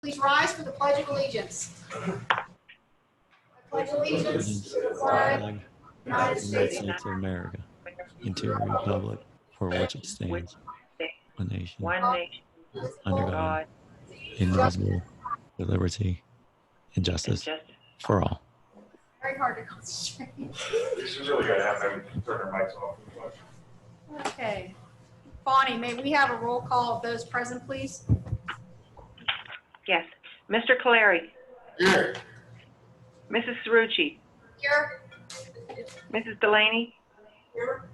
Please rise for the Pledge of Allegiance. I pledge allegiance to the flag of the United States of America, and to the republic for which it stands, one nation, under God, indivisible, with liberty and justice for all. Very hard to concentrate. This is really good to have them turn their mics off. Okay. Bonnie, may we have a roll call of those present, please? Yes. Mr. Caleri. Here. Mrs. Cerrucci. Here. Mrs. Delaney. Here.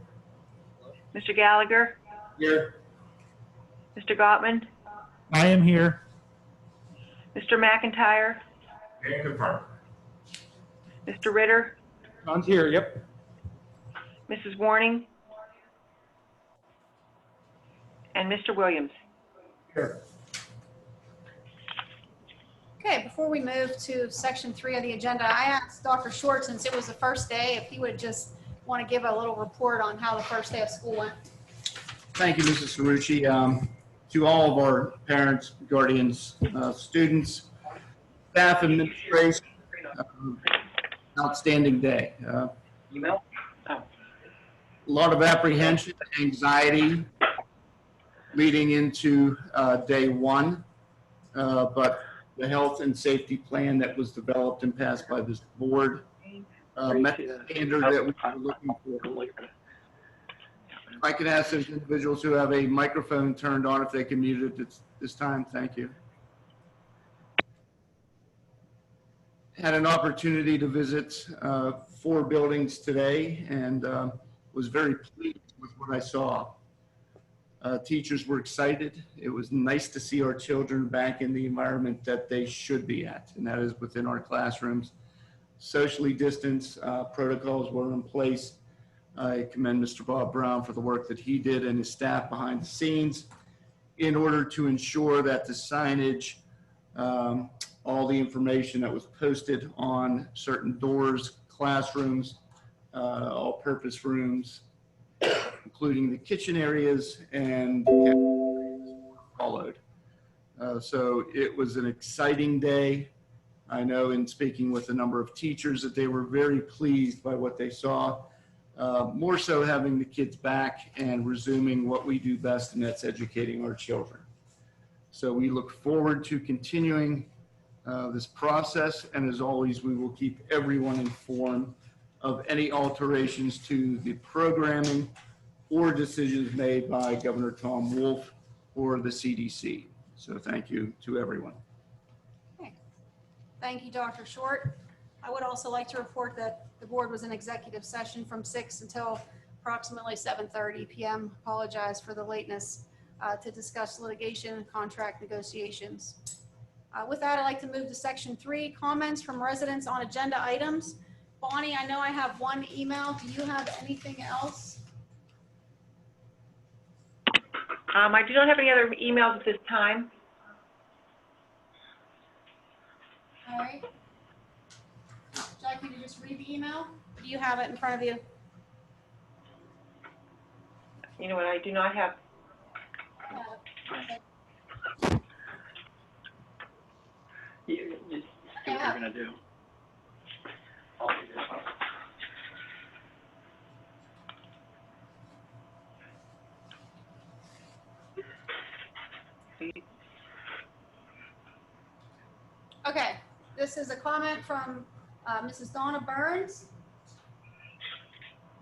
Mr. Gallagher. Here. Mr. Gottman. I am here. Mr. McIntyre. And confirm. Mr. Ritter. John's here, yep. Mrs. Warning. And Mr. Williams. Here. Okay, before we move to section 3 of the agenda, I asked Dr. Short, since it was the first day, if he would just want to give a little report on how the first day of school went. Thank you, Mrs. Cerrucci. To all of our parents, guardians, students, staff, administration, outstanding day. Email? A lot of apprehension, anxiety leading into day one, but the health and safety plan that was developed and passed by this board met the standard that we were looking for. If I could ask those individuals who have a microphone turned on if they can mute it this time, thank you. Had an opportunity to visit 4 buildings today and was very pleased with what I saw. Teachers were excited. It was nice to see our children back in the environment that they should be at, and that is within our classrooms. Socially distanced protocols were in place. I commend Mr. Bob Brown for the work that he did and his staff behind the scenes in order to ensure that the signage, all the information that was posted on certain doors, classrooms, all-purpose rooms, including the kitchen areas and followed. So it was an exciting day. I know in speaking with a number of teachers that they were very pleased by what they saw, more so having the kids back and resuming what we do best, and that's educating our children. So we look forward to continuing this process, and as always, we will keep everyone informed of any alterations to the programming or decisions made by Governor Tom Wolf or the CDC. So thank you to everyone. Okay. Thank you, Dr. Short. I would also like to report that the board was in executive session from 6 until approximately 7:30 p.m. Apologize for the lateness to discuss litigation and contract negotiations. With that, I'd like to move to section 3, comments from residents on agenda items. Bonnie, I know I have one email. Do you have anything else? I do not have any other emails at this time. All right. Would you like me to just read the email? Do you have it in front of you? You know what, I do not have. Okay. You see what you're gonna do. I'll do this one. Okay, this is a comment from Mrs. Donna Burns.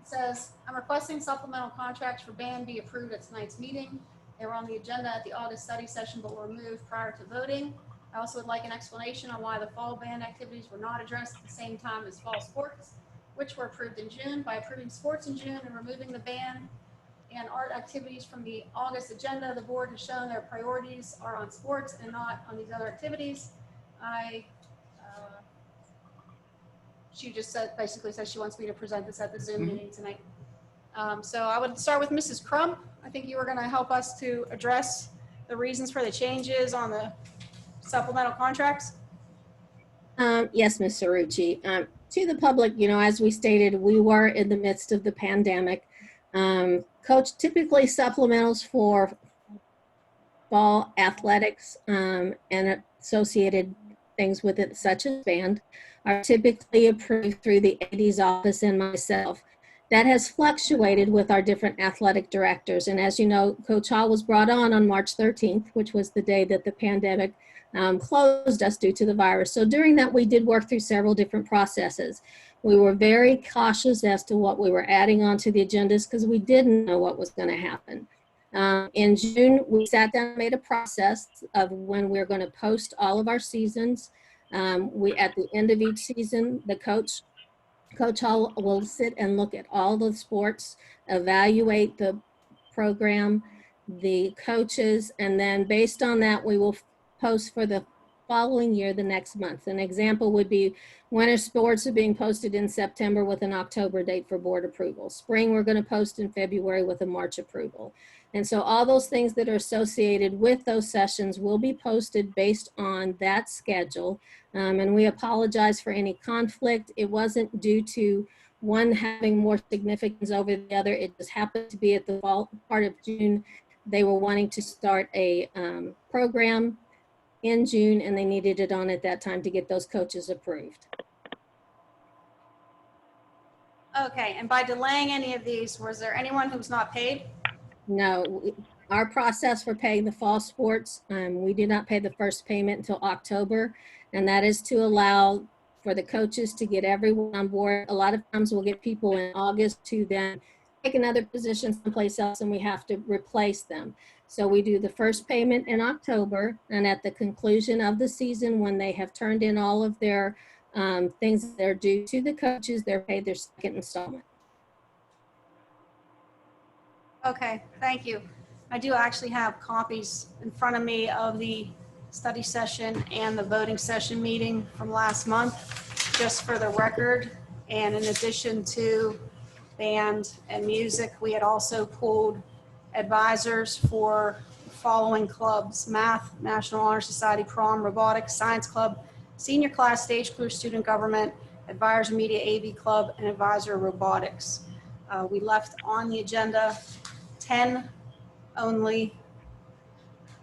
It says, I'm requesting supplemental contracts for band be approved at tonight's meeting. They were on the agenda at the August study session, but were removed prior to voting. I also would like an explanation on why the fall band activities were not addressed at the same time as fall sports, which were approved in June. By approving sports in June and removing the band and art activities from the August agenda, the board has shown their priorities are on sports and not on these other activities. She just said, basically says she wants me to present this at the Zoom meeting tonight. So I would start with Mrs. Crump. I think you were going to help us to address the reasons for the changes on the supplemental contracts. Yes, Ms. Cerrucci. To the public, you know, as we stated, we were in the midst of the pandemic. Coach, typically supplementals for fall athletics and associated things with it, such as band, are typically approved through the AD's office and myself. That has fluctuated with our different athletic directors. And as you know, Coach Hall was brought on March 13th, which was the day that the pandemic closed us due to the virus. So during that, we did work through several different processes. We were very cautious as to what we were adding onto the agendas because we didn't know what was going to happen. In June, we sat down and made a process of when we're going to post all of our seasons. At the end of each season, the Coach Hall will sit and look at all the sports, evaluate the program, the coaches, and then based on that, we will post for the following year, the next month. An example would be winter sports are being posted in September with an October date for board approval. Spring, we're going to post in February with a March approval. And so all those things that are associated with those sessions will be posted based on that schedule. And we apologize for any conflict. It wasn't due to one having more significance over the other. It just happened to be at the fall part of June. They were wanting to start a program in June, and they needed it on at that time to get those coaches approved. Okay, and by delaying any of these, was there anyone who was not paid? No, our process for paying the fall sports, we did not pay the first payment until October, and that is to allow for the coaches to get everyone on board. A lot of times we'll get people in August to then take another position someplace else and we have to replace them. So we do the first payment in October, and at the conclusion of the season, when they have turned in all of their things that are due to the coaches, they're paid their second installment. Okay, thank you. I do actually have copies in front of me of the study session and the voting session meeting from last month, just for the record. And in addition to band and music, we had also pulled advisors for following clubs: math, National Honor Society, prom, robotics, science club, senior class, stage crew, student government, advisor media, AV club, and advisor robotics. We left on the agenda 10 only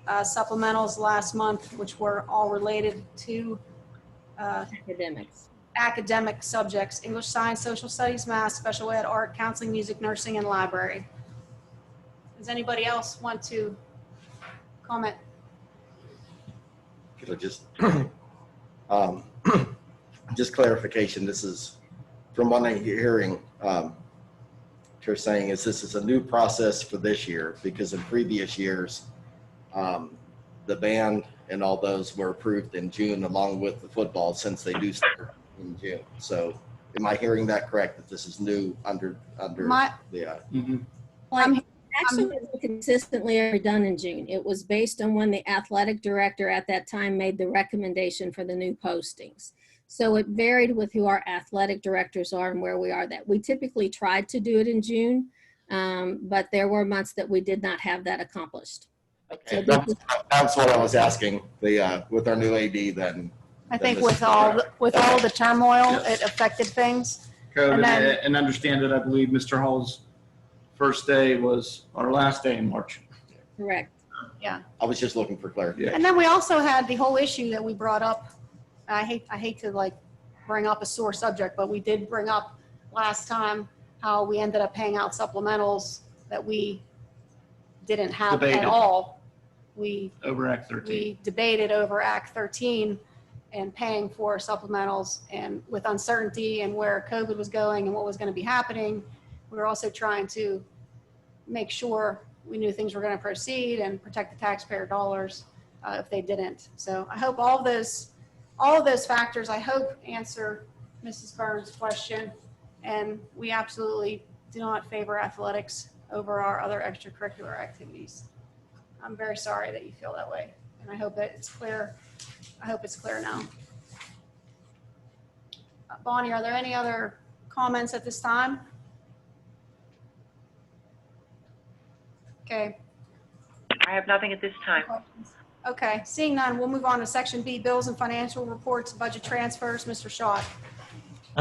supplementals last month, which were all related to academic subjects: English, science, social studies, math, special ed, art, counseling, music, nursing, and library. Does anybody else want to comment? Just just clarification. This is from what I'm hearing. You're saying is this is a new process for this year, because in previous years, the band and all those were approved in June along with the football, since they do start in June. So am I hearing that correct, that this is new under the Actually, it was consistently ever done in June. It was based on when the athletic director at that time made the recommendation for the new postings. So it varied with who our athletic directors are and where we are. That we typically tried to do it in June, but there were months that we did not have that accomplished. Okay, so that's what I was asking. With our new AD, then I think with all the turmoil, yes, it affected things. And understand that I believe Mr. Hall's first day was our last day in March. Correct. Yeah. I was just looking for clarity. And then we also had the whole issue that we brought up. I hate to like bring up a sore subject, but we did bring up last time how we ended up paying out supplementals that we didn't have at all. Over Act 13. We debated over Act 13 and paying for supplementals, and with uncertainty and where COVID was going and what was going to be happening, we were also trying to make sure we knew things were going to proceed and protect the taxpayer dollars if they didn't. So I hope all of those factors, I hope, answer Mrs. Burns' question. And we absolutely do not favor athletics over our other extracurricular activities. I'm very sorry that you feel that way, and I hope that it's clear. I hope it's clear now. Bonnie, are there any other comments at this time? Okay. I have nothing at this time. Okay, seeing none, we'll move on to Section B, bills and financial reports, budget transfers. Mr. Shaw.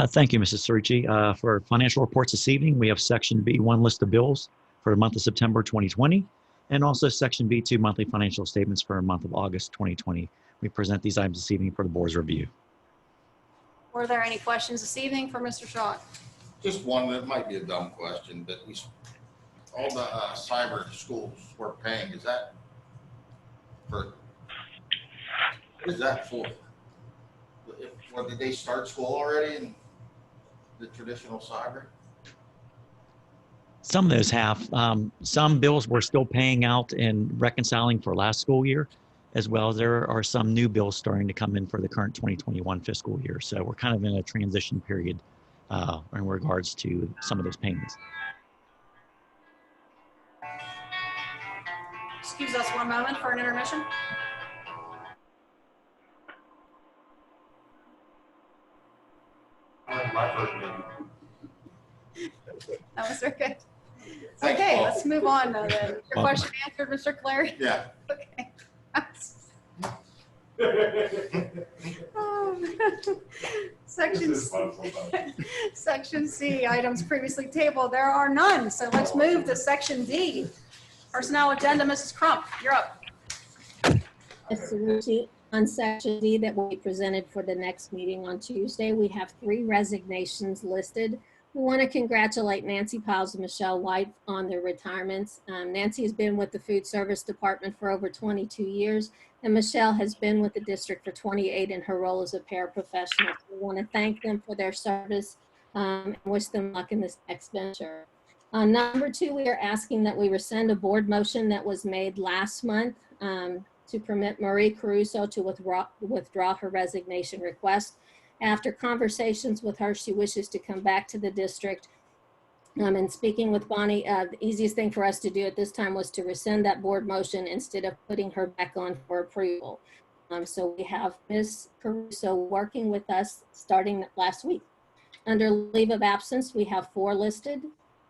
Thank you, Mrs. Cerrucci. For financial reports this evening, we have Section B1 list of bills for the month of September 2020, and also Section B2 monthly financial statements for the month of August 2020. we present these items this evening for the board's review. Were there any questions this evening for Mr. Shaw? Just one that might be a dumb question, but all the cyber schools we're paying, is that for, what is that for? What, did they start school already in the traditional cyber? Some of those have. Some bills we're still paying out and reconciling for last school year, as well as there are some new bills starting to come in for the current 2021 fiscal year. So we're kind of in a transition period in regards to some of those payments. Excuse us one moment for an intermission. My first meeting. That was very good. Thanks, Okay, Paul. let's move on then. Your question answered, Mr. Clary? Yeah. Okay. Section This is fun sometimes. Section C, items previously tabled. There are none. So let's move to Section D. Personnel agenda, Mrs. Crump, you're up. Yes, Ruchi, on Section D that will be presented for the next meeting on Tuesday, we have 3 resignations listed. We want to congratulate Nancy Piles and Michelle White on their retirements. Nancy has been with the Food Service Department for over 22 years, and Michelle has been with the district for 28 in her role as a paraprofessional. So we want to thank them for their service and wish them luck in this next venture. Number 2, we are asking that we rescind a board motion that was made last month to permit Marie Caruso to withdraw her resignation request. After conversations with her, she wishes to come back to the district. And speaking with Bonnie, the easiest thing for us to do at this time was to rescind that board motion instead of putting her back on for approval. So we have Ms. Caruso working with us starting last week. Under leave of absence, we have 4 listed.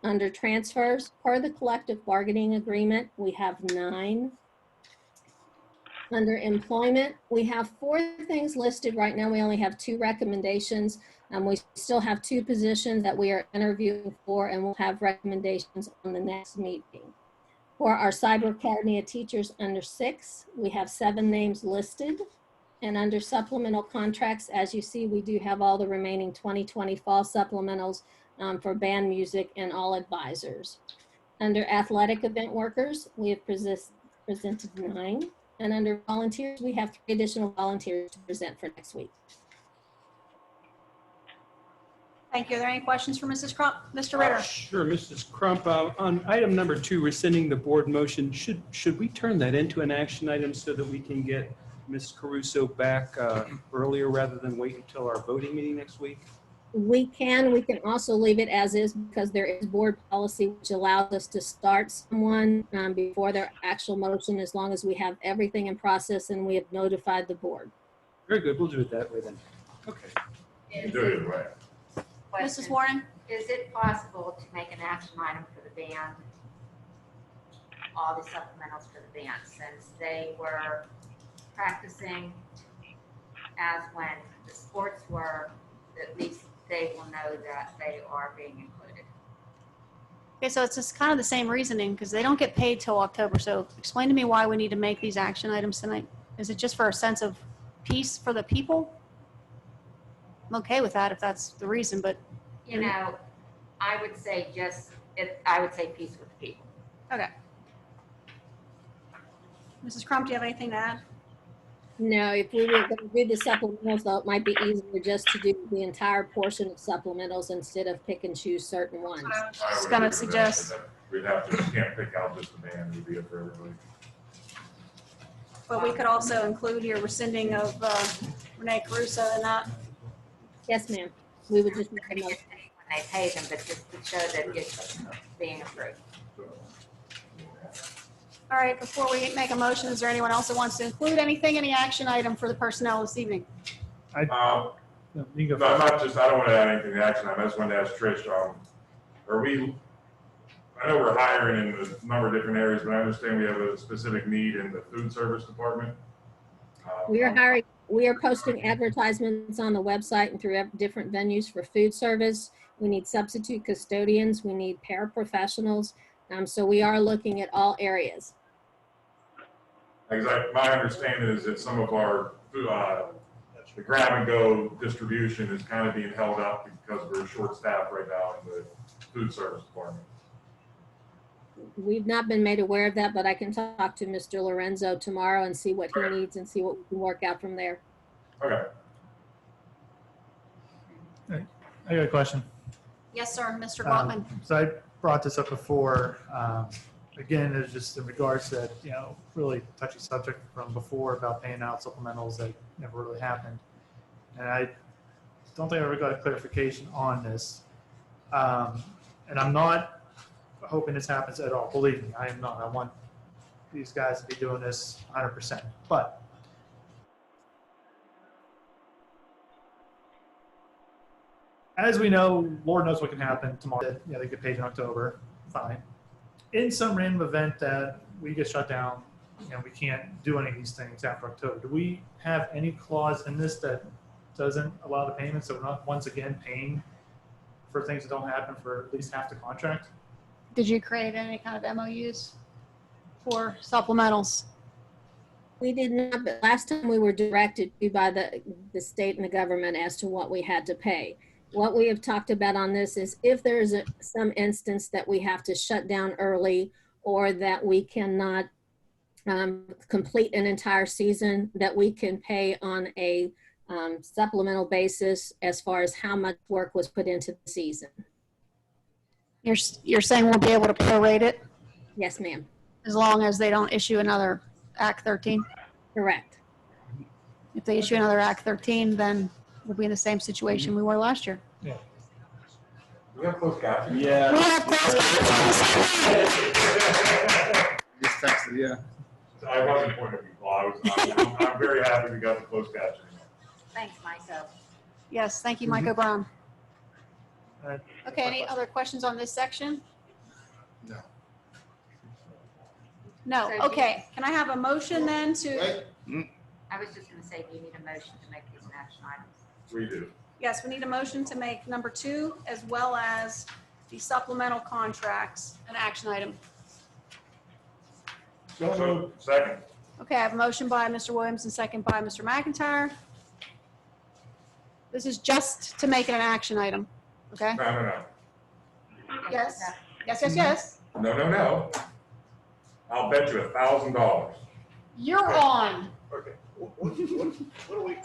Under transfers, per the collective bargaining agreement, we have 9. Under employment, we have 4 things listed right now. We only have 2 recommendations. We still have 2 positions that we are interviewing for, and we'll have recommendations on the next meeting. For our cyber academy teachers under 6, we have 7 names listed. And under supplemental contracts, as you see, we do have all the remaining 2020 fall supplementals for band music and all advisors. Under athletic event workers, we have presented 9. And under volunteers, we have 3 additional volunteers to present for next week. Thank you. Are there any questions for Mrs. Crump? Mr. Ritter? Sure, Mrs. Crump. On item number 2, rescinding the board motion, should we turn that into an action item so that we can get Ms. Caruso back earlier rather than wait until our voting meeting next week? We can also leave it as is because there is board policy which allows us to start someone before their actual motion as long as we have everything in process and we have notified the board. Very good. We'll do it that way then. Okay. You do it right. Mrs. Warren? Is it possible to make an action item for the band, all the supplementals for the band, since they were practicing as when the sports were, at least they will know that they are being included. Okay, so it's just kind of the same reasoning because they don't get paid till October. So explain to me why we need to make these action items tonight. Is it just for a sense of peace for the people? I'm okay with that if that's the reason, but. You know, I would say I would say peace with the people. Okay. Mrs. Crump, do you have anything to add? No, if we were going to do the supplementals, though, it might be easier just to do the entire portion of supplementals instead of pick and choose certain ones. I was just going to suggest. We'd have to, can't pick out just the band, it'd be up for everybody. But we could also include your rescinding of Renee Caruso and that. Yes, ma'am. We would just make a motion. When they pay them, but just to show that it's being approved. All right, before we make a motion, is there anyone else that wants to include anything, any action item for the personnel this evening? No, you go No, I'm first. not just, I don't want to add anything to action. I just wanted to ask Trish, are we, I know we're hiring in a number of different areas, but I understand we have a specific need in the food service department. We are hiring. We are posting advertisements on the website and through different venues for food service. We need substitute custodians. We need paraprofessionals. So we are looking at all areas. Because my understanding is that some of our the grab and go distribution is kind of being held up because we're short staffed right now in the food service department. We've not been made aware of that, but I can talk to Mr. Lorenzo tomorrow and see what he needs and see what we can work out from there. Okay. I got a question. Yes, sir, Mr. Gottman. So I brought this up before. Again, it's just in regards to that, really touchy subject from before about paying out supplementals that never really happened. And I don't think I ever got a clarification on this. And I'm not hoping this happens at all. Believe me, I am not. I want these guys to be doing this 100%. But as we know, Lord knows what can happen tomorrow. They get paid in October. Fine. In some random event that we get shut down and we can't do any of these things after October, do we have any clause in this that doesn't allow the payments? So we're not once again paying for things that don't happen for at least half the contract? Did you create any kind of MOUs for supplementals? We did not, but last time we were directed to by the state and the government as to what we had to pay. What we have talked about on this is if there is some instance that we have to shut down early or that we cannot complete an entire season, that we can pay on a supplemental basis as far as how much work was put into the season. You're saying we'll be able to prorate it Yes, ma'am. as long as they don't issue another Act 13? Correct. If they issue another Act 13, then we'll be in the same situation we were last year. Yeah. We have closed captioning? Yeah. We have closed Just texted, yeah. I wasn't pointing at people. I'm very happy we got the closed captioning. Thanks, Micah. Yes, thank you, Mike O'Brien. All right. Okay, any other questions on this section? No. No, So do you- okay. Can I have a motion then to, Wait, I was just gonna say, do you need a motion to make these an action items? We do. yes, we need a motion to make number 2 as well as the supplemental contracts an action item. So, second. Okay, I have a motion by Mr. Williams and second by Mr. McIntyre. This is just to make it an action item, okay? No. Yes. Yes. No. I'll bet you $1,000. You're on. okay. What do we?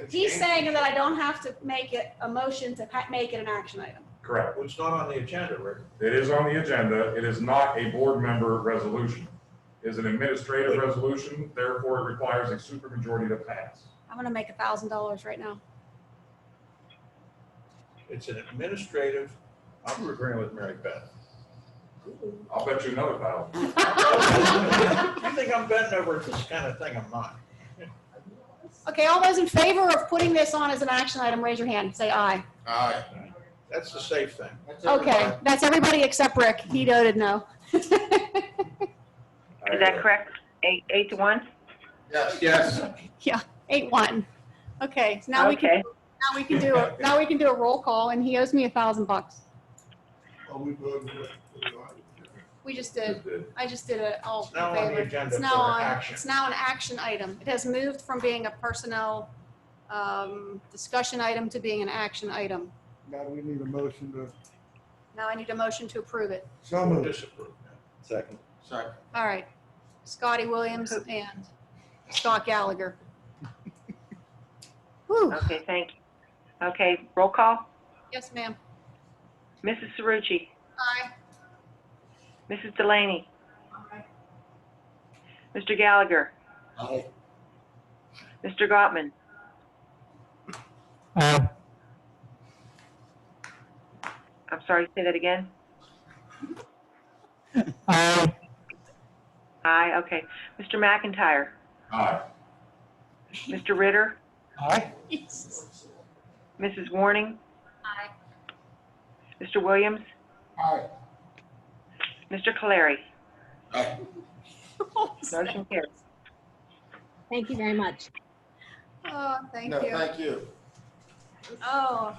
He's saying that I don't have to make it a motion to make it an action item. Correct. It's not on the agenda, Rick. It is on the agenda. It is not a board member resolution. It is an administrative resolution, therefore it requires a supermajority to pass. I'm gonna make $1,000 right now. It's an administrative, I'm agreeing with Mary Beth. I'll bet you another 1,000. You think I'm betting over this kind of thing? I'm not. Okay, all those in favor of putting this on as an action item, raise your hand, say aye. Aye. That's the safe thing. Okay, that's everybody except Rick. He voted no. Is that correct? 8-1? Yes. Yeah, 8-1. Okay, so now we can, Okay. now we can do a roll call and he owes me $1,000. We just did. I just did it all It's now in on the favor. agenda It's now for on, action. it's now an action item. It has moved from being a personnel discussion item to being an action item. Now we need a motion to. Now I need a motion to approve it. So moved. Disapprove. Second. Second. All right. Scotty Williams and Scott Gallagher. Whew. Okay, thank you. Okay, roll call. Yes, ma'am. Mrs. Cerrucci, Aye. Mrs. Delaney, Mr. Gallagher, Aye. Mr. Gottman, I'm sorry, say that again? Aye. Aye, okay. Mr. McIntyre, Aye. Mr. Ritter, Aye. Mrs. Warning, Aye. Mr. Williams, Aye. Mr. Caleri. Aye. Motion carries. Thank you very much. Oh, thank No, you. thank you. Oh,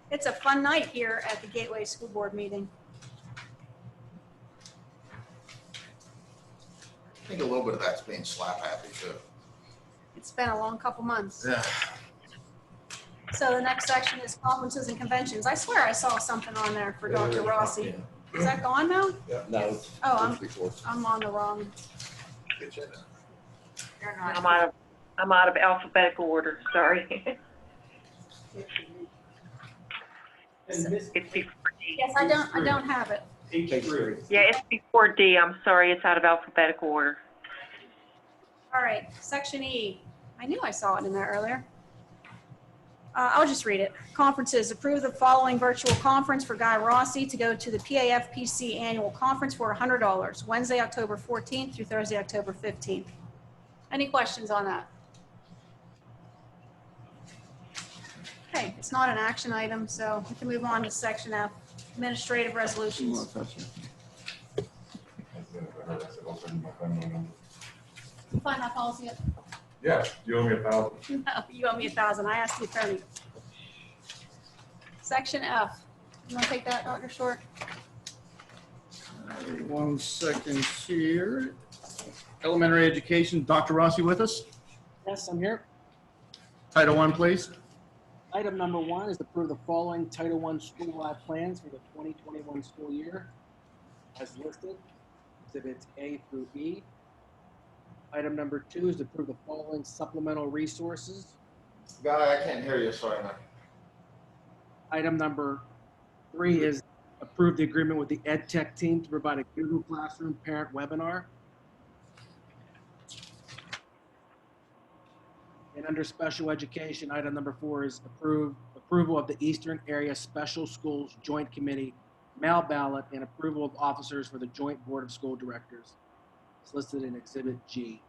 it's a fun night here at the Gateway School Board meeting. I think a little bit of that's being slap happy too. It's been a long couple months. Yeah. So the next section is conferences and conventions. I swear I saw something on there for Dr. Rossi. Is that gone now? No. Oh, I'm on the wrong. They're not. I'm out of alphabetical order, sorry. It's before D. Yes, I don't have it. H3. Yeah, it's before D. I'm sorry, it's out of alphabetical order. All right, section E. I knew I saw it in there earlier. I'll just read it. Conferences. Approve the following virtual conference for Guy Rossi to go to the PAFPC annual conference for $100, Wednesday, October 14th through Thursday, October 15th. Any questions on that? Okay, it's not an action item, so we can move on to section F, administrative resolutions. You find my policy yet? Yeah, you owe me 1,000. No, you owe me 1,000. I asked the attorney. Section F. You want to take that, Dr. Short? 1 second here. Elementary education, Dr. Rossi with us? Yes, I'm here. Title I, please. Item number 1 is to approve the following Title I school-wide plans for the 2021 school year as listed, exhibits A through E. Item number 2 is to approve the following supplemental resources. Guy, I can't hear you, sorry, man. Item number 3 is approve the agreement with the Ed Tech team to provide a Google Classroom parent webinar. And under special education, item number 4 is approval of the Eastern Area Special Schools Joint Committee mail ballot and approval of officers for the Joint Board of School Directors. It's listed in Exhibit G.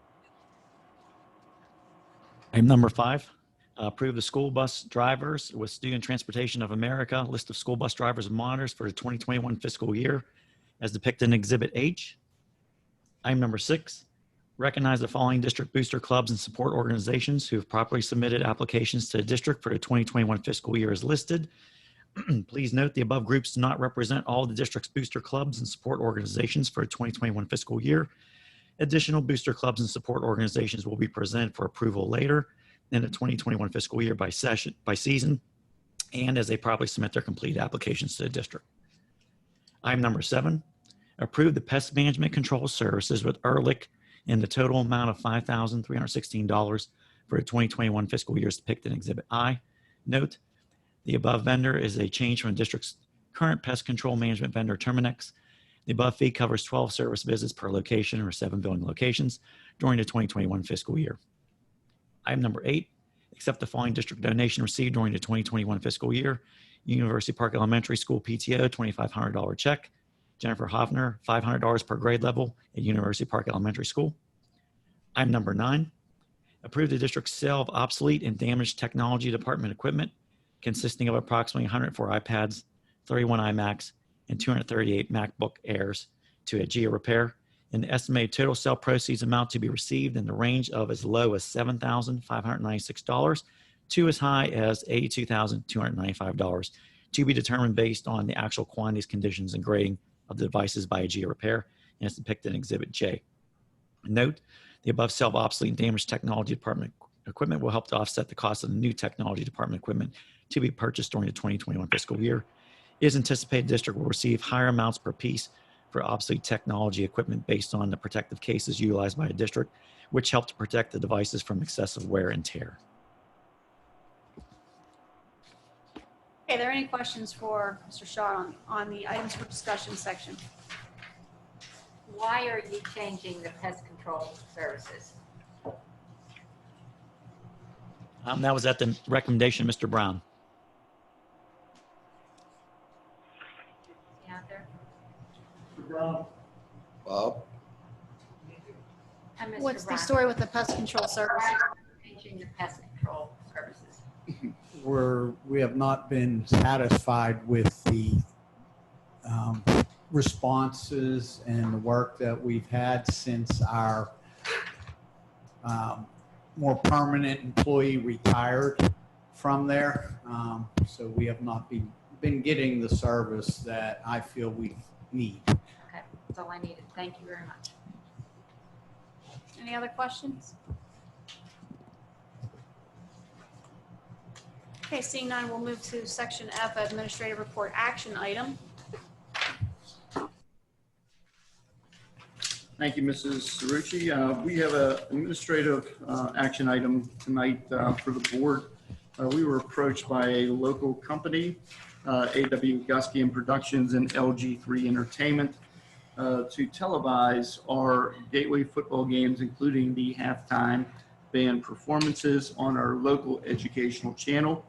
Item number 5, approve the school bus drivers with Student Transportation of America list of school bus drivers and monitors for the 2021 fiscal year as depicted in Exhibit H. Item number 6, recognize the following district booster clubs and support organizations who have properly submitted applications to the district for the 2021 fiscal year as listed. Please note the above groups do not represent all the district's booster clubs and support organizations for the 2021 fiscal year. Additional booster clubs and support organizations will be presented for approval later in the 2021 fiscal year by season and as they properly submit their completed applications to the district. Item number 7, approve the pest management control services with Ehrlich in the total amount of $5,316 for the 2021 fiscal year as depicted in Exhibit I. Note, the above vendor is a change from the district's current pest control management vendor, Terminex. The above fee covers 12 service visits per location or 7 billing locations during the 2021 fiscal year. Item number 8, accept the following district donation received during the 2021 fiscal year. University Park Elementary School PTO $2,500 check. Jennifer Hoffner, $500 per grade level at University Park Elementary School. Item number 9, approve the district's sale of obsolete and damaged technology department equipment consisting of approximately 104 iPads, 31 iMacs, and 238 MacBook Airs to Agea Repair. And the estimated total sale proceeds amount to be received in the range of as low as $7,596 to as high as $82,295 to be determined based on the actual quantities, conditions, and grading of the devices by Agea Repair, and it's depicted in Exhibit J. Note, the above sale of obsolete and damaged technology department equipment will help to offset the cost of the new technology department equipment to be purchased during the 2021 fiscal year. It is anticipated the district will receive higher amounts per piece for obsolete technology equipment based on the protective cases utilized by the district, which help to protect the devices from excessive wear and tear. Okay, are there any questions for Mr. Shaw on the items for discussion section? Why are you changing the pest control services? That was at the recommendation of Mr. Brown. Out there? Bob? And Mr. What's the Brown, story with the pest control service? why are you changing the pest control services? We have not been satisfied with the responses and the work that we've had since our more permanent employee retired from there. So we have not been getting the service that I feel we need. Okay, that's all I needed. Thank you very much. Any other questions? Okay, seeing none, we'll move to section F, administrative report action item. Thank you, Mrs. Cerrucci. We have an administrative action item tonight for the board. We were approached by a local company, A.W. Guskian Productions and LG3 Entertainment, to televise our Gateway football games, including the halftime band performances on our local educational channel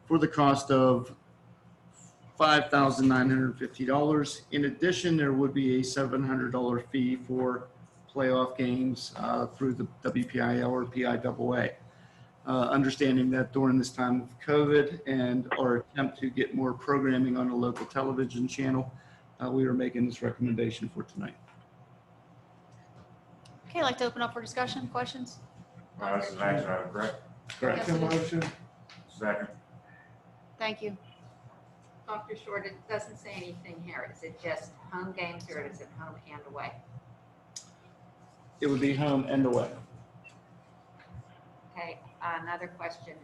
for the cost of $5,950. In addition, there would be a $700 fee for playoff games through the WPIL or PIAA. Understanding that during this time of COVID and our attempt to get more programming on a local television channel, we are making this recommendation for tonight. Okay, I'd like to open up for discussion, questions? This is an action item, correct? Correct. Yes, it is. Motion. Second. Thank you. Dr. Short, it doesn't say anything here. Is it just home games or is it home and away? It would be home and away. Okay, another question.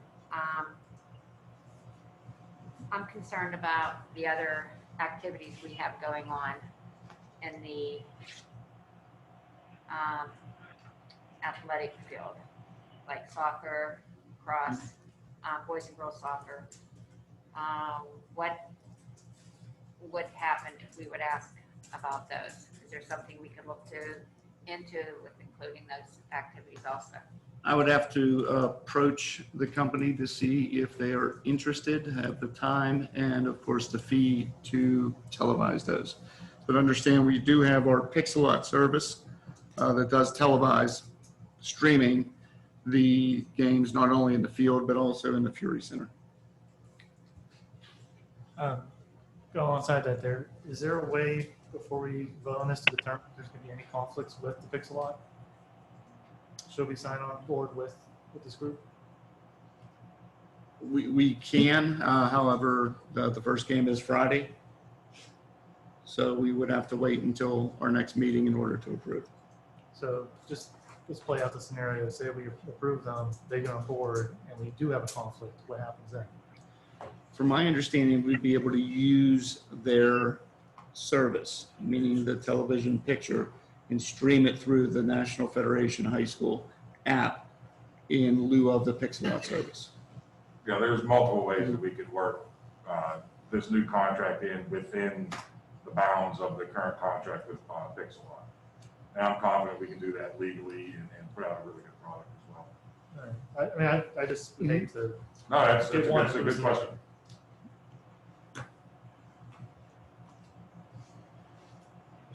I'm concerned about the other activities we have going on in the athletic field, like soccer, cross, boys and girls soccer. What would happen if we would ask about those? Is there something we could look into with including those activities also? I would have to approach the company to see if they are interested, have the time, and of course the fee to televise those. But understand we do have our Pixelot service that does televise streaming the games not only in the field but also in the Fury Center. Go alongside that, is there a way before we vote on this to determine if there's going to be any conflicts with the Pixelot? Should we sign on board with this group? We can, however, the first game is Friday. So we would have to wait until our next meeting in order to approve. So just let's play out the scenario. Say we approve them, they get on board, and we do have a conflict. What happens then? From my understanding, we'd be able to use their service, meaning the television picture, and stream it through the National Federation High School app in lieu of the Pixelot service. Yeah, there's multiple ways that we could work this new contract within the bounds of the current contract with Pixelot. And I'm confident we can do that legally and put out a really good product as well. All right. I mean, I just hate to. No, that's a good question.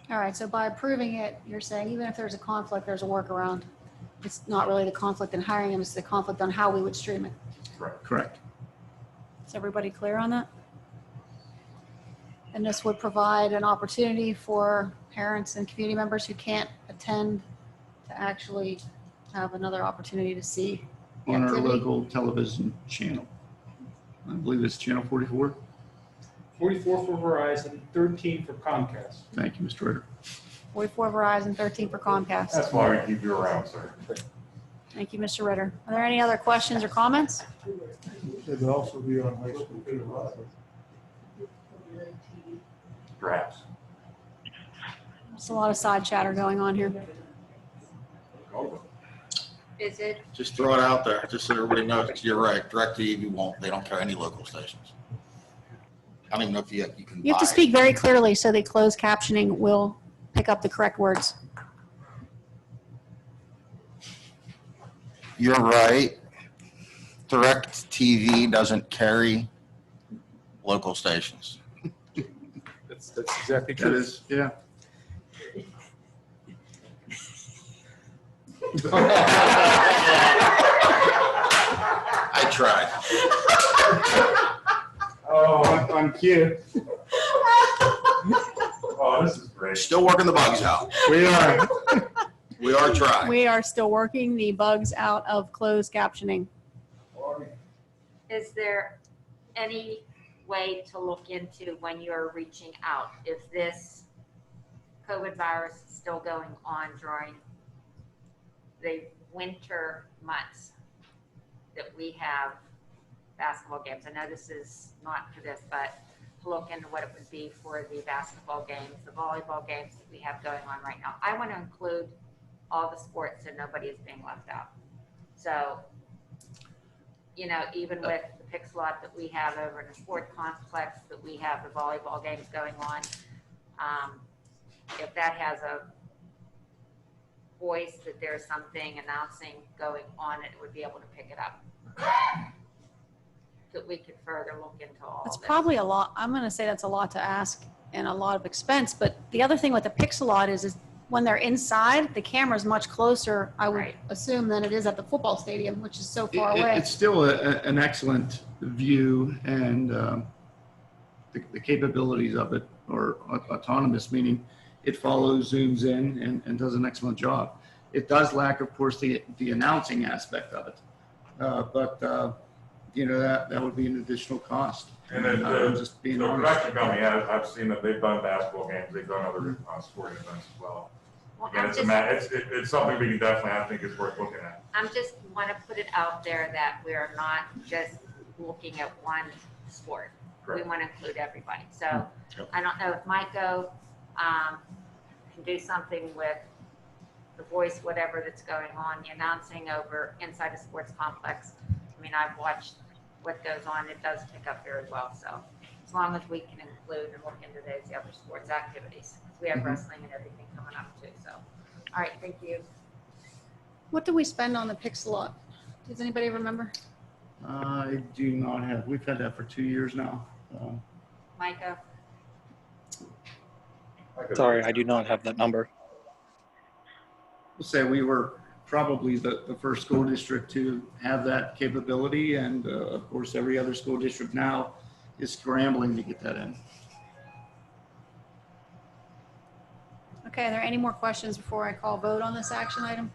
All right, so by approving it, you're saying even if there's a conflict, there's a workaround. It's not really the conflict in hiring them, it's the conflict on how we would stream it. Correct. Is everybody clear on that? And this would provide an opportunity for parents and community members who can't attend to actually have another opportunity to see the On our activity. local television channel. I believe it's channel 44. 44 for Verizon, 13 for Comcast. Thank you, Mr. Ritter. 44 Verizon, 13 for Comcast. That's why we keep you around, sir. Thank you, Mr. Ritter. Are there any other questions or comments? It would also be on high school too. Perhaps. There's a lot of side chatter going on here. Is it, Just throw it out there, just so everybody knows. You're right. DirecTV won't, they don't carry any local stations. I don't even know if you can You have to buy. speak very clearly so the closed captioning will pick up the correct words. You're right. DirecTV doesn't carry local stations. That's exactly That true. is, yeah. I tried. Oh, on cue. Oh, this is great. Still working the bugs out. We are. We are trying. We are still working the bugs out of closed captioning. is there any way to look into when you're reaching out? If this COVID virus is still going on during the winter months that we have basketball games. I know this is not for this, but to look into what it would be for the basketball games, the volleyball games that we have going on right now. I want to include all the sports so nobody is being left out. So, you know, even with the pick slot that we have over in the sport complex, that we have the volleyball games going on, if that has a voice that there's something announcing going on, it would be able to pick it up. That we could further look into all That's this. probably a lot. I'm going to say that's a lot to ask and a lot of expense. But the other thing with the Pixelot is when they're inside, the camera's much closer, I would Right. assume, than it is at the football stadium, which is so far away. It's still an excellent view, and the capabilities of it are autonomous, meaning it follows, zooms in, and does an excellent job. It does lack, of course, the announcing aspect of it, but you know, that would be an additional cost. And then Just being the honest. production company, I've seen that they've done basketball games, they've done other sporting events as well. Well, Again, it's something we can definitely, I think is worth looking at. I'm just want to put it out there that we're not just looking at one sport. Correct. We want to include everybody. So I don't know if Maiko can do something with the voice, whatever that's going on, the announcing over inside the sports complex. I mean, I've watched what goes on. It does pick up very well. So as long as we can include and look into those the other sports activities. We have wrestling and everything coming up too. So, all right, thank you. What do we spend on the Pixelot? Does anybody remember? I do not have, we've had that for 2 years now. Micah? Sorry, I do not have that number. We'll say we were probably the first school district to have that capability, and of course, every other school district now is scrambling to get that in. Okay, are there any more questions before I call vote on this action item?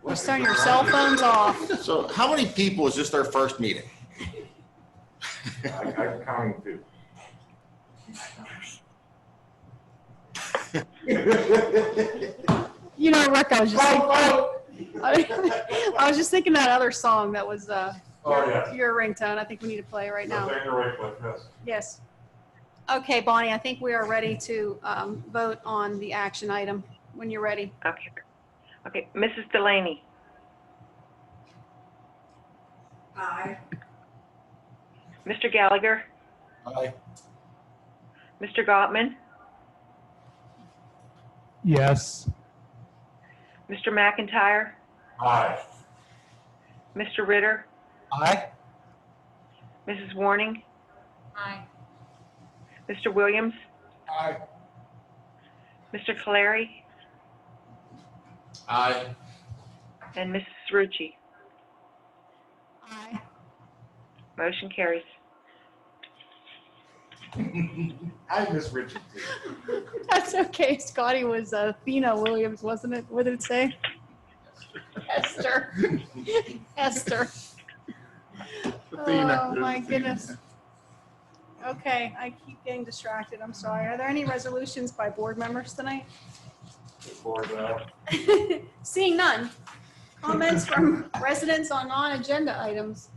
Just turn your cell phones off. So how many people is this their first meeting? I'm counting two. You know, Rick, I was just thinking that other song that was your ringtone. I think we need to play it right now. Yes. Okay, Bonnie, I think we are ready to vote on the action item when you're ready. Okay. Okay, Mrs. Delaney. Aye. Mr. Gallagher. Aye. Mr. Gottman. Yes. Mr. McIntyre. Aye. Mr. Ritter. Aye. Mrs. Warning. Aye. Mr. Williams. Aye. Mr. Caleri. Aye. And Mrs. Rucci. Aye. Motion carries. I miss Richard too. That's okay. Scotty was Athena Williams, wasn't it? What did it say? Esther. Esther. Athena. Oh, my goodness. Okay, I keep getting distracted. I'm sorry. Are there any resolutions by board members tonight? Seeing none. Comments from residents on non-agenda items.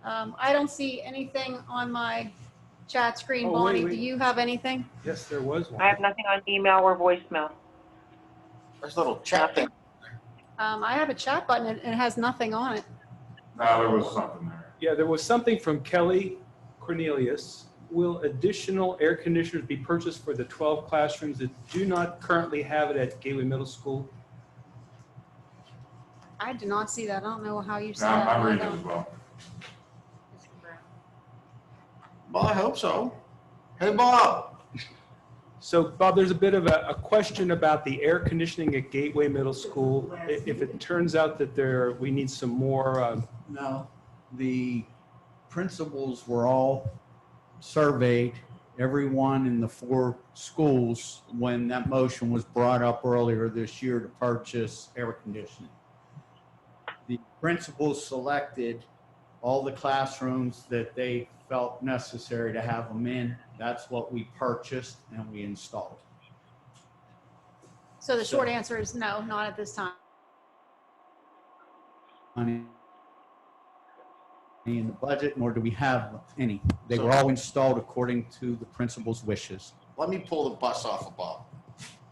I don't see anything on my chat screen. Oh, Bonnie, wait. do you have anything? Yes, there was one. I have nothing on email or voicemail. There's a little chat thing. I have a chat button and it has nothing on it. No, there was something there. Yeah, there was something from Kelly Cornelius. Will additional air conditioners be purchased for the 12 classrooms that do not currently have it at Gateway Middle School? I do not see that. I don't know how you see No, that. I'm I reading it don't. as well. Well, I hope so. Hey, Bob. So, Bob, there's a bit of a question about the air conditioning at Gateway Middle School. If it turns out that we need some more, No, the principals were all surveyed, everyone in the 4 schools, when that motion was brought up earlier this year to purchase air conditioning. The principals selected all the classrooms that they felt necessary to have them in. That's what we purchased and we installed. So the short answer is no, not at this time. in the budget, nor do we have any. They were all installed according to the principal's wishes. Let me pull the bus off of Bob.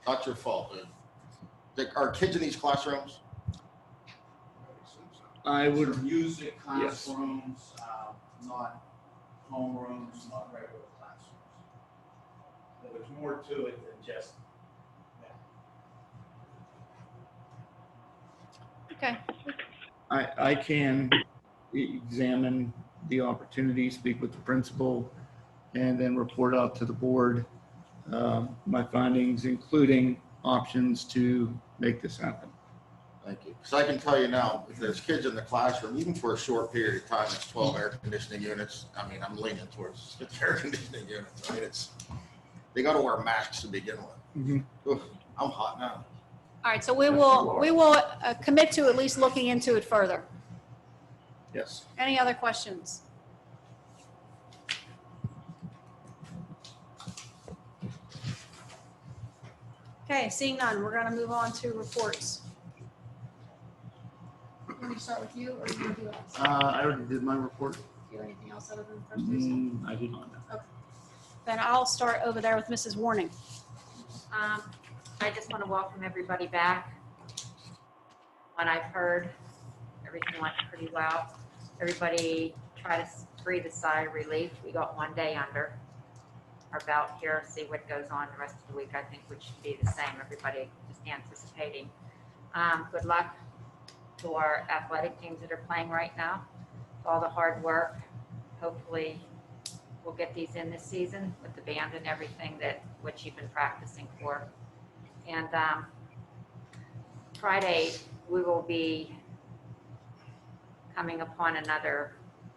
Not your fault, dude. Are kids in these classrooms? I would, Music Yes. classrooms, not homerooms, not regular classrooms. There's more to it than just that. Okay. I can examine the opportunity, speak with the principal, and then report out to the board my findings, including options to make this happen. Thank you. Because I can tell you now, if there's kids in the classroom, even for a short period of time, it's 12 air conditioning units. I mean, I'm leaning towards it's air conditioning units. I mean, they got to wear masks to begin with. Oof, I'm hot now. All right, so we will commit to at least looking into it further. Yes. Any other questions? Okay, seeing none, we're gonna move on to reports. Want me to start with you, or you want to do it? I already did my report. Do you have anything else other than first reason? I did not know. Okay. Then I'll start over there with Mrs. Warning. I just want to welcome everybody back. What I've heard, everything went pretty well. Everybody tried to breathe a sigh of relief. We got one day under our belt here, see what goes on the rest of the week. I think we should be the same. Everybody just anticipating. Good luck to our athletic teams that are playing right now. All the hard work. Hopefully we'll get these in this season with the band and everything that what you've been practicing for. And Friday, we will be coming upon another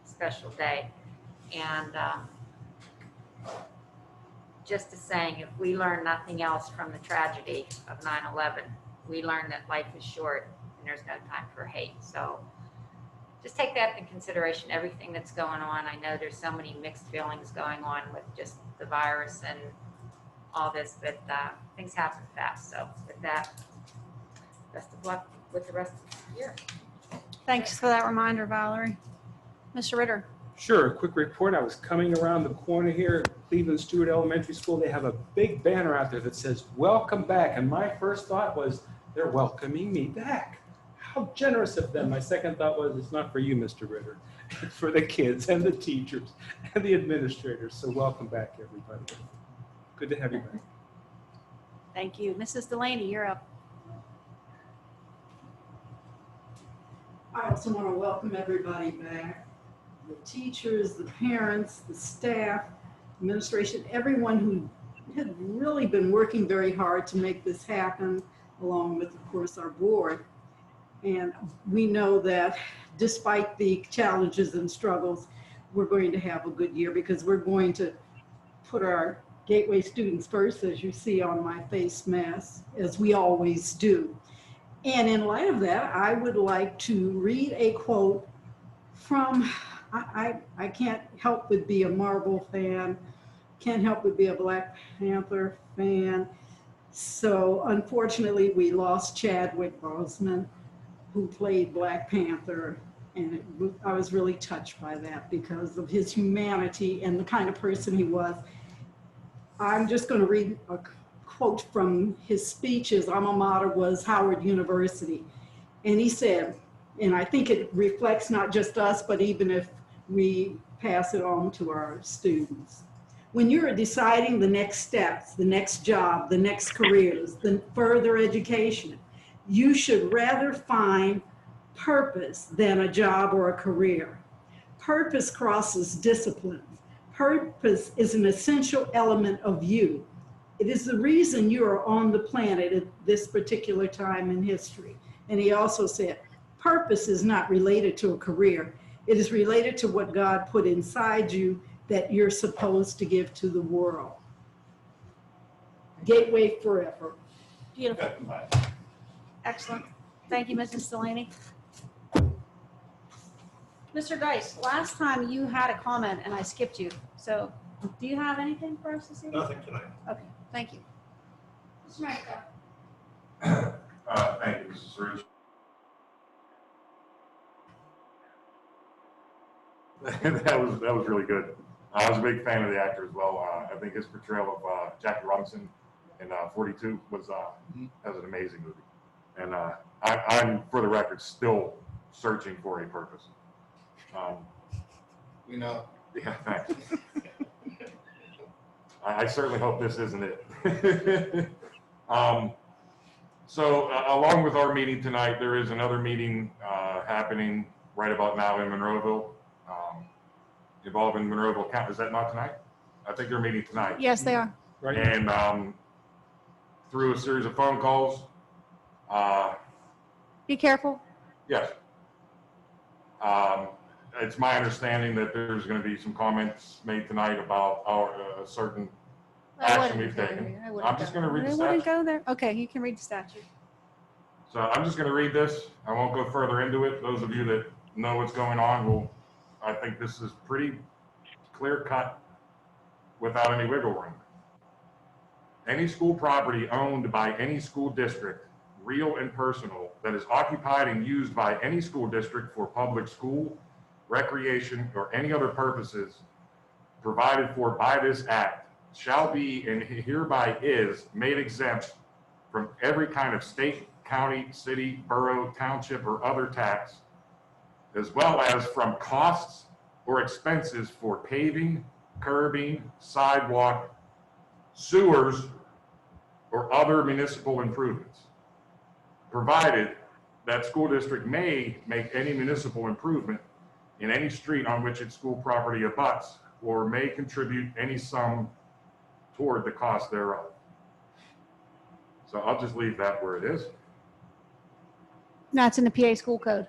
special day. And just a saying, if we learn nothing else from the tragedy of 9/11, we learn that life is short and there's no time for hate. So just take that into consideration, everything that's going on. I know there's so many mixed feelings going on with just the virus and all this, but things happen fast. So with that, best of luck with the rest of the year. Thanks for that reminder, Valerie. Mr. Ritter. Sure, a quick report. I was coming around the corner here at Cleveland Stewart Elementary School. They have a big banner out there that says, "Welcome back." And my first thought was, they're welcoming me back. How generous of them. My second thought was, it's not for you, Mr. Ritter. It's for the kids and the teachers and the administrators. So welcome back, everybody. Good to have you back. Thank you. Mrs. Delaney, you're up. I also want to welcome everybody back. The teachers, the parents, the staff, administration, everyone who had really been working very hard to make this happen, along with, of course, our board. And we know that despite the challenges and struggles, we're going to have a good year because we're going to put our Gateway students first, as you see on my face mask, as we always do. And in light of that, I would like to read a quote from, I can't help but be a Marvel fan, can't help but be a Black Panther fan. So unfortunately, we lost Chadwick Boseman, who played Black Panther. And I was really touched by that because of his humanity and the kind of person he was. I'm just going to read a quote from his speech. His alma mater was Howard University. And he said, and I think it reflects not just us, but even if we pass it on to our students. When you're deciding the next steps, the next job, the next careers, the further education, you should rather find purpose than a job or a career. Purpose crosses disciplines. Purpose is an essential element of you. It is the reason you are on the planet at this particular time in history. And he also said, purpose is not related to a career. It is related to what God put inside you that you're supposed to give to the world. Gateway forever. Beautiful. Excellent. Thank you, Mrs. Delaney. Mr. Geis, last time you had a comment and I skipped you. So do you have anything for us this evening? Nothing tonight. Okay, thank you. Mr. Magica. Thank you, Mrs. Rich. that was really good. I was a big fan of the actor as well. I think his portrayal of Jackie Robinson in 42 was that was an amazing movie. And I'm, for the record, still searching for a purpose. You know. Yeah, thanks. I certainly hope this isn't it. So along with our meeting tonight, there is another meeting happening right about now in Monroeville, involving Monroeville County. Is that not tonight? I think they're meeting tonight. Yes, they are. Right. And through a series of phone calls, Be careful. yes. It's my understanding that there's going to be some comments made tonight about our certain action we've taken. I'm just going to read the I wouldn't statute. go there. Okay, you can read the statute. So I'm just going to read this. I won't go further into it. Those of you that know what's going on will, I think this is pretty clear cut without any wiggle room. Any school property owned by any school district, real and personal, that is occupied and used by any school district for public school, recreation, or any other purposes provided for by this act shall be and hereby is made exempt from every kind of state, county, city, borough, township, or other tax, as well as from costs or expenses for paving, curbing, sidewalk, sewers, or other municipal improvements, provided that school district may make any municipal improvement in any street on which its school property abuts, or may contribute any sum toward the cost thereof. So I'll just leave that where it is. No, it's in the PA school code.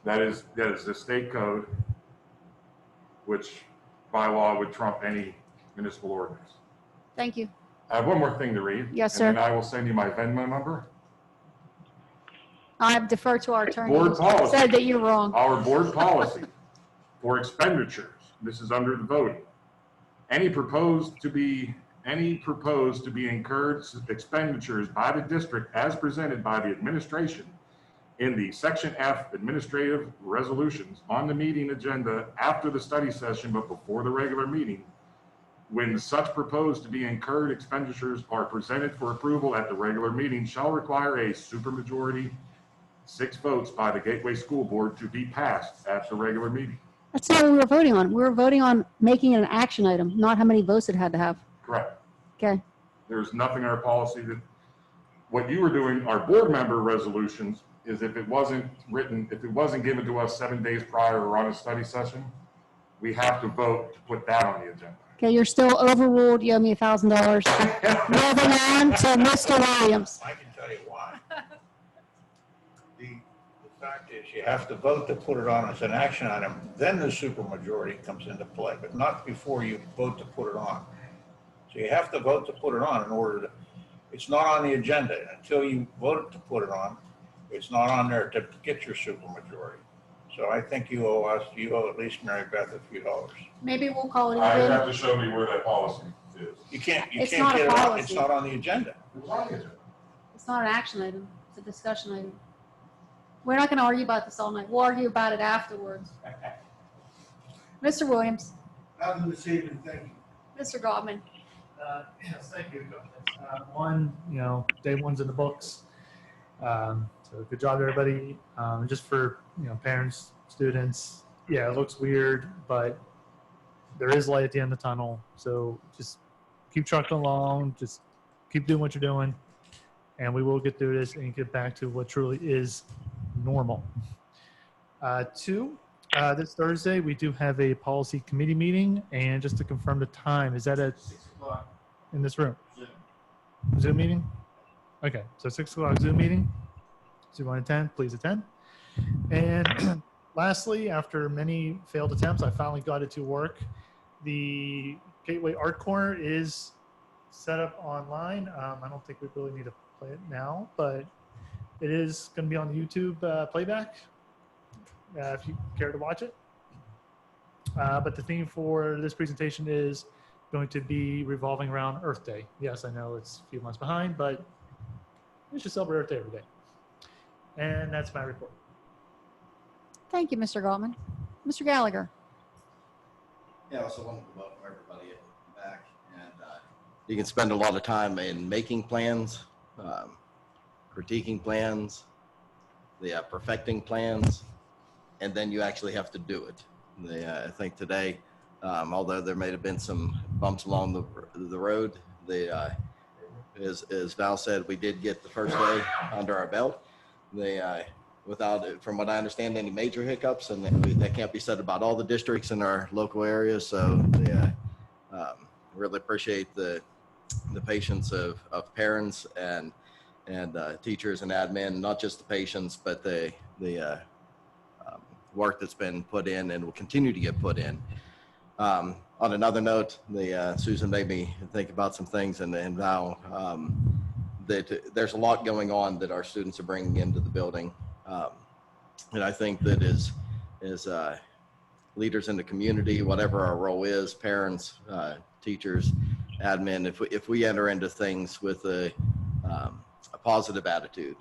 That is the state code, which by law would trump any municipal ordinance. Thank you. I have one more thing to read. Yes, sir. And then I will send you my Venmo number. I have deferred to our attorney. Board who policy. Said that you're wrong. Our board policy for expenditures, this is under the voting. Any proposed to be incurred expenditures by the district as presented by the administration in the Section F administrative resolutions on the meeting agenda after the study session but before the regular meeting, when such proposed to be incurred expenditures are presented for approval at the regular meeting, shall require a supermajority, 6 votes by the Gateway School Board to be passed at the regular meeting. That's not what we were voting on. We were voting on making it an action item, not how many votes it had to have. Correct. Okay. There's nothing in our policy that, what you were doing, our board member resolutions, is if it wasn't written, if it wasn't given to us 7 days prior or on a study session, we have to vote to put that on the agenda. Okay, you're still overruled. You owe me $1,000. Moving on to Mr. Williams. I can tell you why. The fact is, you have to vote to put it on as an action item, then the supermajority comes into play, but not before you vote to put it on. So you have to vote to put it on in order to, it's not on the agenda. Until you vote to put it on, it's not on there to get your supermajority. So I think you owe at least Mary Beth a few dollars. Maybe we'll call it I even. have to show me where that policy is. You can't It's get not a it on, policy. it's not on the agenda. It's on the agenda. It's not an action item. It's a discussion item. We're not going to argue about this all night. We'll argue about it afterwards. Mr. Williams. Nothing this evening, thank you. Mr. Godman. Yes, thank you. One, day one's in the books. So good job, everybody. Just for, parents, students, yeah, it looks weird, but there is light at the end of the tunnel. So just keep trucking along, just keep doing what you're doing, and we will get through this and get back to what truly is normal. Two, this Thursday, we do have a policy committee meeting, and just to confirm the time, is that at 6 o'clock in this room? Zoom meeting? Okay, so 6 o'clock Zoom meeting. So you want to attend, please attend. And lastly, after many failed attempts, I finally got it to work. The Gateway Art Corner is set up online. I don't think we really need to play it now, but it is going to be on the YouTube playback if you care to watch it. But the theme for this presentation is going to be revolving around Earth Day. Yes, I know it's a few months behind, but we should celebrate Earth Day every day. And that's my report. Thank you, Mr. Goldman. Mr. Gallagher. Yeah, I also wanted to welcome everybody back, and you can spend a lot of time in making plans, critiquing plans, perfecting plans, and then you actually have to do it. I think today, although there may have been some bumps along the road, as Val said, we did get the first day under our belt. Without, from what I understand, any major hiccups, and that can't be said about all the districts in our local area. So really appreciate the patience of parents and teachers and admin, not just the patients, but the work that's been put in and will continue to get put in. On another note, Susan made me think about some things, and now that there's a lot going on that our students are bringing into the building. And I think that as leaders in the community, whatever our role is, parents, teachers, admin, if we enter into things with a positive attitude,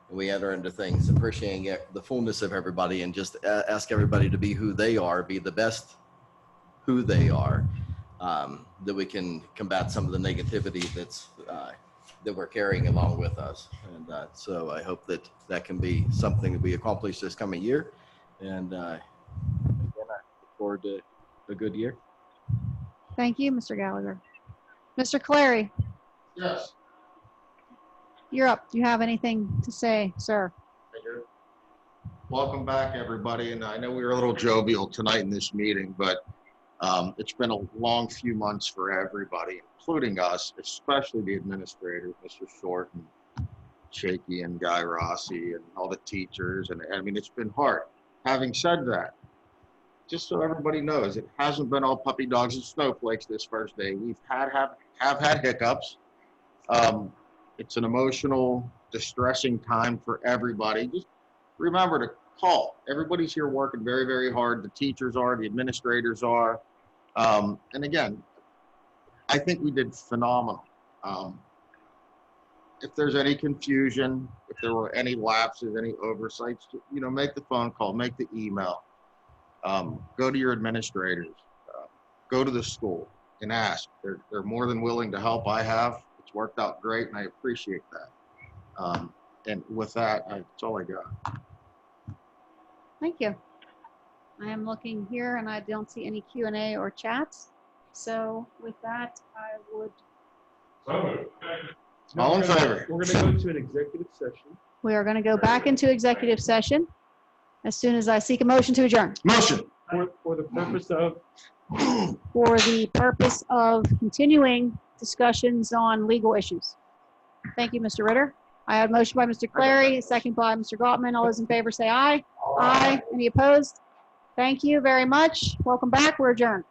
and we enter into things appreciating the fullness of everybody, and just ask everybody to be who they are, be the best who they are, that we can combat some of the negativity that we're carrying along with us. And so I hope that can be something that we accomplish this coming year. And again, I look forward to a good year. Thank you, Mr. Gallagher. Mr. Clary, Yes. you're up. Do you have anything to say, sir? Welcome back, everybody. And I know we were a little jovial tonight in this meeting, but it's been a long few months for everybody, including us, especially the administrators, Mr. Short and Shaky and Guy Rossi and all the teachers. And I mean, it's been hard. Having said that, just so everybody knows, it hasn't been all puppy dogs and snowflakes this first day. We've have had hiccups. It's an emotional, distressing time for everybody. Just remember to call. Everybody's here working very, very hard. The teachers are, the administrators are. And again, I think we did phenomenal. If there's any confusion, if there were any lapses, any oversights, make the phone call, make the email, go to your administrators, go to the school and ask. They're more than willing to help. I have. It's worked out great, and I appreciate that. And with that, that's all I got. Thank you. I am looking here and I don't see any Q&A or chats. So with that, I would. All in favor? We're going to go to an executive session. We are going to go back into executive session as soon as I seek a motion to adjourn. Motion. For the purpose of? For the purpose of continuing discussions on legal issues. Thank you, Mr. Ritter. I have a motion by Mr. Clary, second by Mr. Gottman. All those in favor say aye. Aye. Any opposed? Thank you very much. Welcome back. We're adjourned.